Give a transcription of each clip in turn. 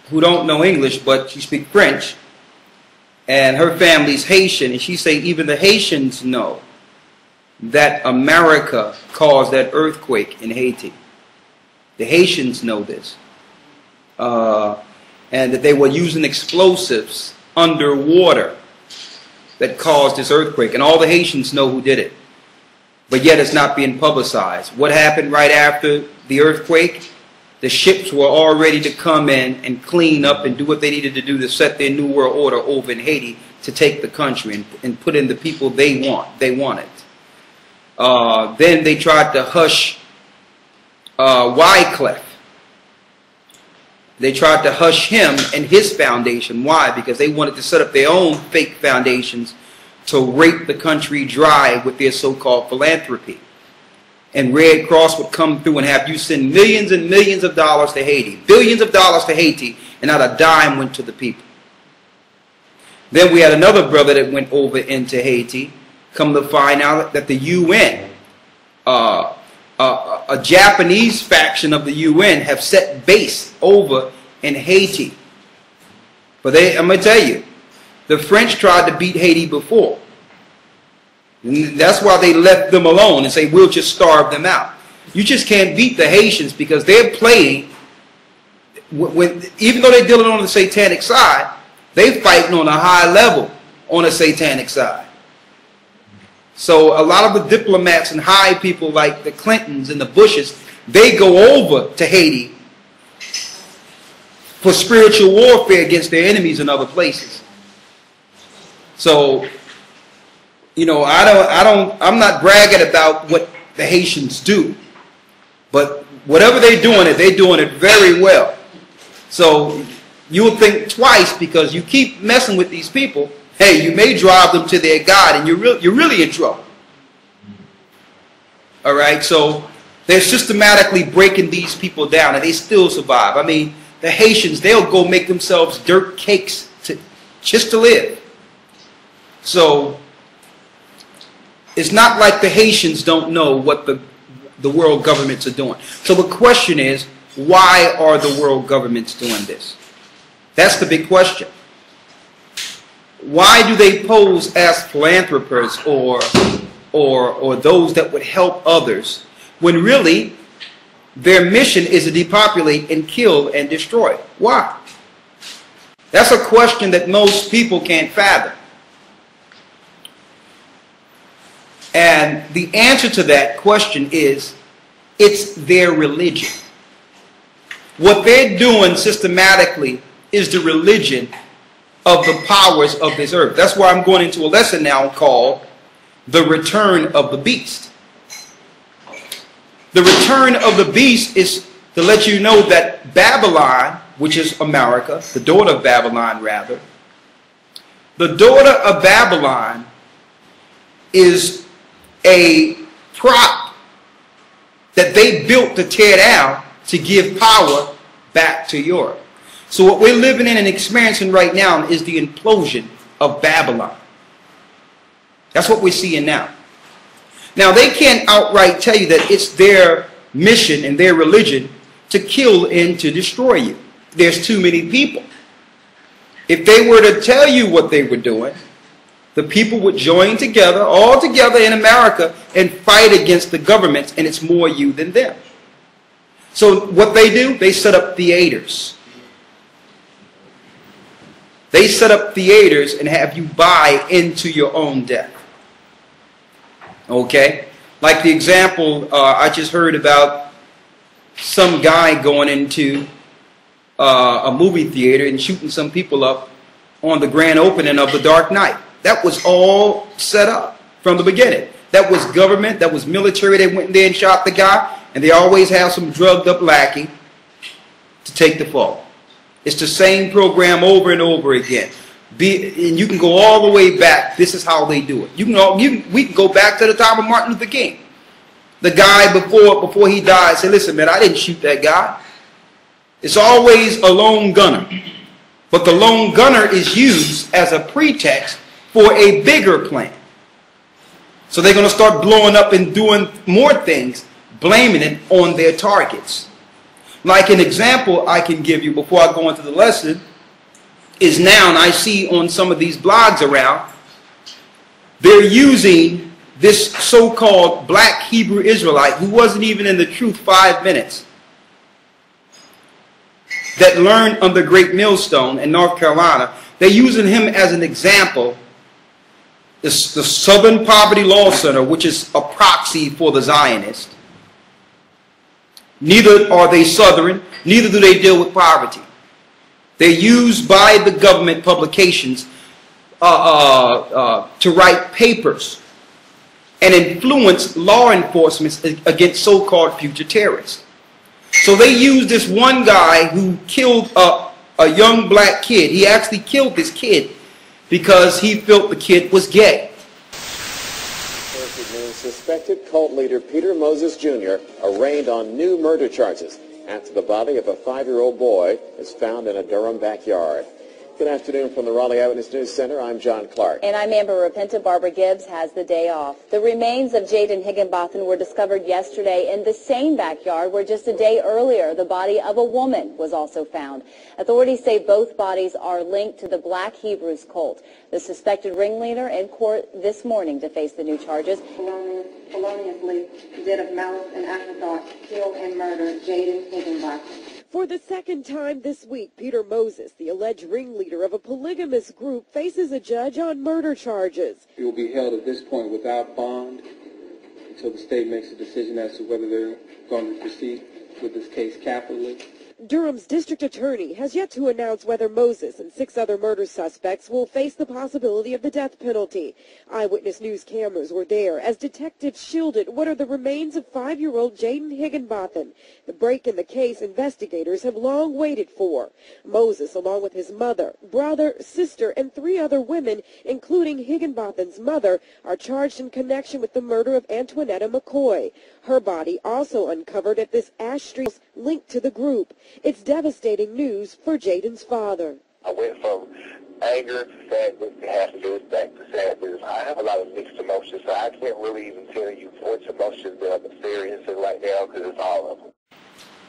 who don't know English, but she speaks French, and her family's Haitian, and she say even the Haitians know that America caused that earthquake in Haiti. The Haitians know this. And that they were using explosives underwater that caused this earthquake. And all the Haitians know who did it. But yet it's not being publicized. What happened right after the earthquake? The ships were all ready to come in and clean up and do what they needed to do to set their new world order over in Haiti to take the country and put in the people they wanted. Then they tried to hush Wycliffe. They tried to hush him and his foundation. Why? Because they wanted to set up their own fake foundations to rape the country dry with their so-called philanthropy. And Red Cross would come through and have you send millions and millions of dollars to Haiti. Billions of dollars to Haiti, and not a dime went to the people. Then we had another brother that went over into Haiti. Come to find out that the UN, a Japanese faction of the UN, have set base over in Haiti. But I'm going to tell you, the French tried to beat Haiti before. And that's why they left them alone and say, we'll just starve them out. You just can't beat the Haitians because they're playing, even though they're dealing on the satanic side, they're fighting on a high level on the satanic side. So a lot of the diplomats and high people like the Clintons and the Bushes, they go over to Haiti for spiritual warfare against their enemies in other places. So, you know, I'm not bragging about what the Haitians do, but whatever they're doing it very well. So you'll think twice because you keep messing with these people. Hey, you may drive them to their God, and you're really in trouble. All right, so they're systematically breaking these people down, and they still survive. I mean, the Haitians, they'll go make themselves dirt cakes just to live. So it's not like the Haitians don't know what the world governments are doing. So the question is, why are the world governments doing this? That's the big question. Why do they pose as philanthropists or those that would help others when really their mission is to depopulate and kill and destroy? Why? That's a question that most people can't fathom. And the answer to that question is, it's their religion. What they're doing systematically is the religion of the powers of this earth. That's why I'm going into a lesson now called The Return of the Beast. The return of the beast is to let you know that Babylon, which is America, the daughter of Babylon rather, the daughter of Babylon is a prop that they built to tear down to give power back to Europe. So what we're living in and experiencing right now is the implosion of Babylon. That's what we're seeing now. Now, they can't outright tell you that it's their mission and their religion to kill and to destroy you. There's too many people. If they were to tell you what they were doing, the people would join together, all together in America, and fight against the governments, and it's more you than them. So what they do, they set up theaters. They set up theaters and have you buy into your own death. Okay? Like the example I just heard about some guy going into a movie theater and shooting some people up on the grand opening of The Dark Knight. That was all set up from the beginning. That was government, that was military. They went in there and shot the guy, and they always have some drugged up lackey to take the fall. It's the same program over and over again. And you can go all the way back. This is how they do it. We can go back to the time of Martin Luther King. The guy before he died said, listen, man, I didn't shoot that guy. It's always a lone gunner. But the lone gunner is used as a pretext for a bigger plan. So they're going to start blowing up and doing more things, blaming it on their targets. Like an example I can give you before I go into the lesson is now, and I see on some of these blogs around, they're using this so-called black Hebrew Israelite who wasn't even in the truth 5 minutes, that learned under Great Millstone in North Carolina. They're using him as an example. The Southern Poverty Law Center, which is a proxy for the Zionists. Neither are they Southern, neither do they deal with poverty. They're used by the government publications to write papers and influence law enforcement against so-called future terrorists. So they used this one guy who killed a young black kid. He actually killed this kid because he felt the kid was gay. Suspected cult leader Peter Moses Jr. arraigned on new murder charges after the body of a 5-year-old boy is found in a Durham backyard. Good afternoon from the Raleigh Eyewitness News Center. I'm John Clark. And I'm Amber Repentant. Barbara Gibbs has the day off. The remains of Jaden Higginbotham were discovered yesterday in the same backyard where just a day earlier the body of a woman was also found. Authorities say both bodies are linked to the Black Hebrews cult. The suspected ringleader in court this morning to face the new charges. Feloniously did of malice and afterthought kill and murder Jaden Higginbotham. For the second time this week, Peter Moses, the alleged ringleader of a polygamous group, faces a judge on murder charges. He will be held at this point without bond until the state makes a decision as to whether they're going to proceed with this case capitally. Durham's district attorney has yet to announce whether Moses and 6 other murder suspects will face the possibility of the death penalty. Eyewitness News cameras were there as detectives shielded what are the remains of 5-year-old Jaden Higginbotham, the break in the case investigators have long waited for. Moses, along with his mother, brother, sister, and 3 other women, including Higginbotham's mother, are charged in connection with the murder of Antoinetta McCoy. Her body also uncovered at this Ash Street house linked to the group. It's devastating news for Jaden's father. I went from anger to sadness to happiness back to sadness. I have a lot of mixed emotions, so I can't really even tell you which emotions that I'm experiencing right now because it's all of them.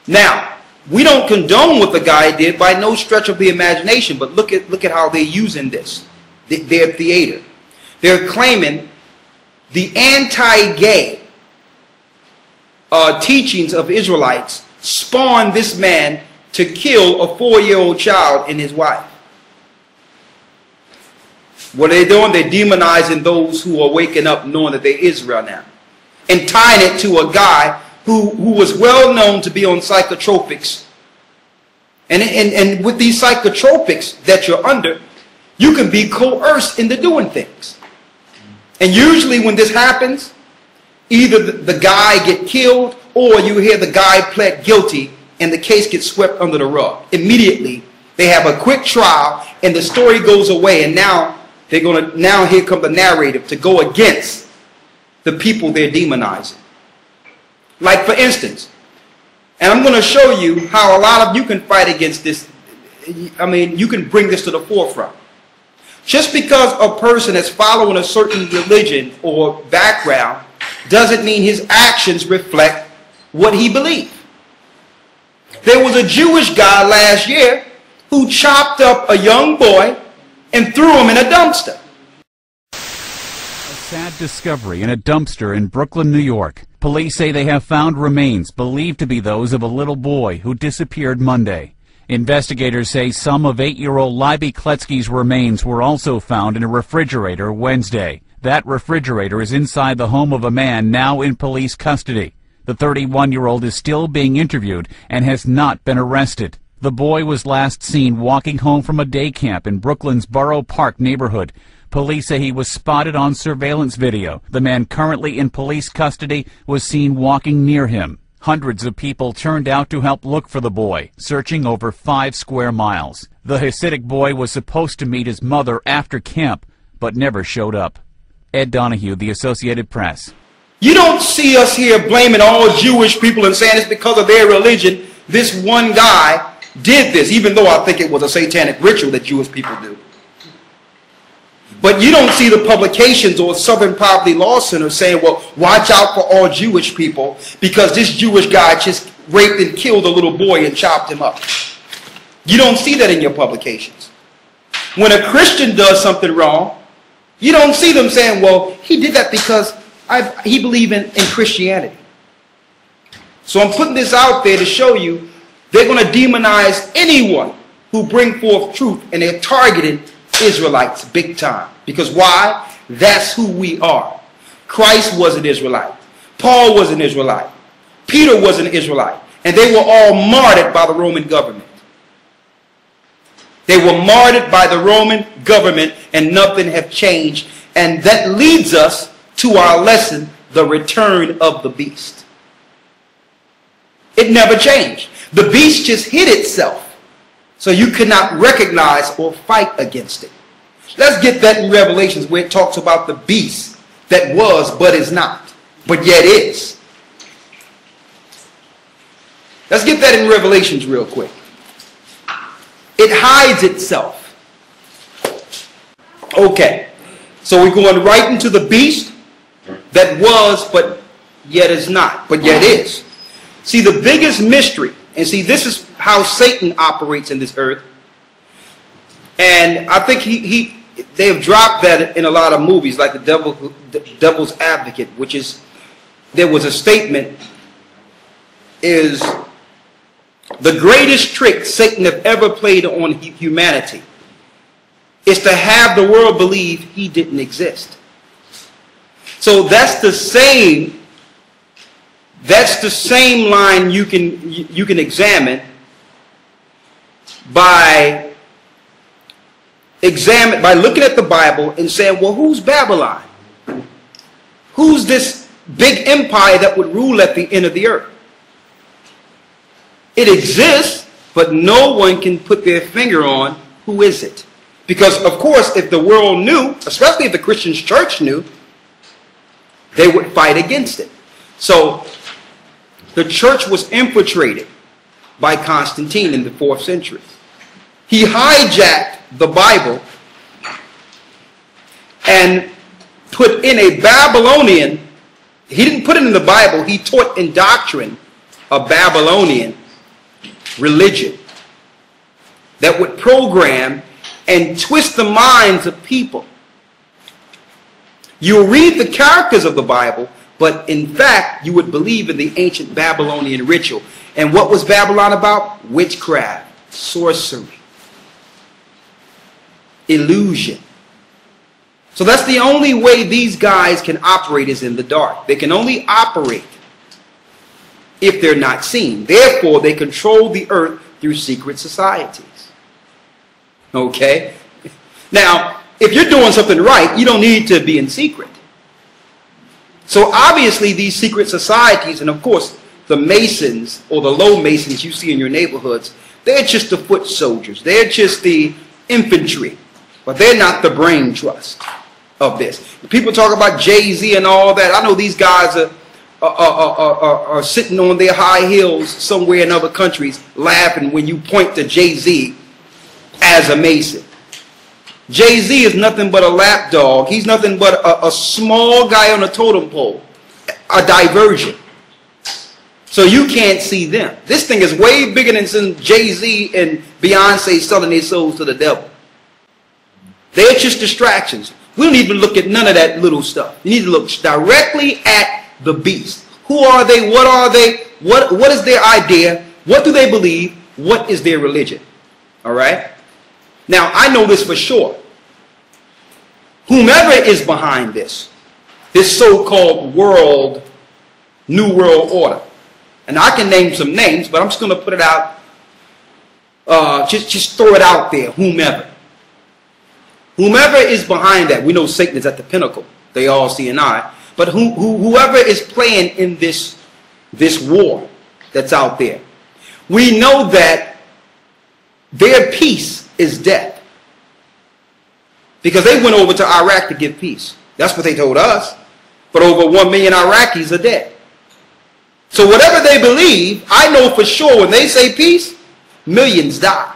Now, we don't condone what the guy did by no stretch of the imagination, but look at how they're using this, their theater. They're claiming the anti-gay teachings of Israelites spawned this man to kill a 4-year-old child and his wife. What are they doing? They're demonizing those who are waking up knowing that they're Israel now, and tying it to a guy who was well known to be on psychotropics. And with these psychotropics that you're under, you can be coerced into doing things. And usually when this happens, either the guy get killed or you hear the guy pled guilty and the case gets swept under the rug. Immediately, they have a quick trial and the story goes away, and now here come the narrative to go against the people they're demonizing. Like for instance, and I'm going to show you how a lot of you can fight against this. I mean, you can bring this to the forefront. Just because a person is following a certain religion or background doesn't mean his actions reflect what he believed. There was a Jewish guy last year who chopped up a young boy and threw him in a dumpster. A sad discovery in a dumpster in Brooklyn, New York. Police say they have found remains believed to be those of a little boy who disappeared Monday. Investigators say some of 8-year-old Libby Kletsky's remains were also found in a refrigerator Wednesday. That refrigerator is inside the home of a man now in police custody. The 31-year-old is still being interviewed and has not been arrested. The boy was last seen walking home from a day camp in Brooklyn's Borough Park neighborhood. Police say he was spotted on surveillance video. The man currently in police custody was seen walking near him. Hundreds of people turned out to help look for the boy, searching over 5 square miles. The Hasidic boy was supposed to meet his mother after camp, but never showed up. Ed Donahue, The Associated Press. You don't see us here blaming all Jewish people and saying it's because of their religion. This one guy did this, even though I think it was a satanic ritual that Jewish people do. But you don't see the publications or Southern Poverty Law Center saying, well, watch out for all Jewish people because this Jewish guy just raped and killed a little boy and chopped him up. You don't see that in your publications. When a Christian does something wrong, you don't see them saying, well, he did that because he believed in Christianity. So I'm putting this out there to show you they're going to demonize anyone who bring forth truth, and they're targeting Israelites big time. Because why? That's who we are. Christ was an Israelite. Paul was an Israelite. Peter was an Israelite. And they were all martyred by the Roman government. They were martyred by the Roman government, and nothing have changed. And that leads us to our lesson, the return of the beast. It never changed. The beast just hid itself, so you could not recognize or fight against it. Let's get that in Revelations, where it talks about the beast that was but is not, but yet is. Let's get that in Revelations real quick. It hides itself. Okay, so we're going right into the beast that was but yet is not, but yet is. See, the biggest mystery, and see, this is how Satan operates in this earth. And I think they've dropped that in a lot of movies, like the Devil's Advocate, which is, there was a statement, is the greatest trick Satan have ever played on humanity is to have the world believe he didn't exist. So that's the same line you can examine by looking at the Bible and saying, well, who's Babylon? Who's this big empire that would rule at the end of the earth? It exists, but no one can put their finger on who is it. Because, of course, if the world knew, especially if the Christian church knew, they would fight against it. So the church was infiltrated by Constantine in the 4th century. He hijacked the Bible and put in a Babylonian, he didn't put it in the Bible, he taught in doctrine a Babylonian religion that would program and twist the minds of people. You'll read the characters of the Bible, but in fact, you would believe in the ancient Babylonian ritual. And what was Babylon about? Witchcraft, sorcery, illusion. So that's the only way these guys can operate, is in the dark. They can only operate if they're not seen. Therefore, they control the earth through secret societies. Okay? Now, if you're doing something right, you don't need to be in secret. So obviously these secret societies, and of course the Masons or the low Masons you see in your neighborhoods, they're just the foot soldiers. They're just the infantry. But they're not the brain trust of this. People talk about Jay-Z and all that. I know these guys are sitting on their high heels somewhere in other countries laughing when you point to Jay-Z as a Mason. Jay-Z is nothing but a lapdog. He's nothing but a small guy on a totem pole, a diversion. So you can't see them. This thing is way bigger than some Jay-Z and Beyonce selling their souls to the devil. They're just distractions. We don't even look at none of that little stuff. You need to look directly at the beast. Who are they? What are they? What is their idea? What do they believe? What is their religion? All right? Now, I know this for sure. Whomever is behind this so-called New World Order, and I can name some names, but I'm just going to put it out, just throw it out there, whomever. Whomever is behind that, we know Satan is at the pinnacle. They all see an eye. But whoever is playing in this war that's out there, we know that their peace is death. Because they went over to Iraq to give peace. That's what they told us. But over 1 million Iraqis are dead. So whatever they believe, I know for sure when they say peace, millions die.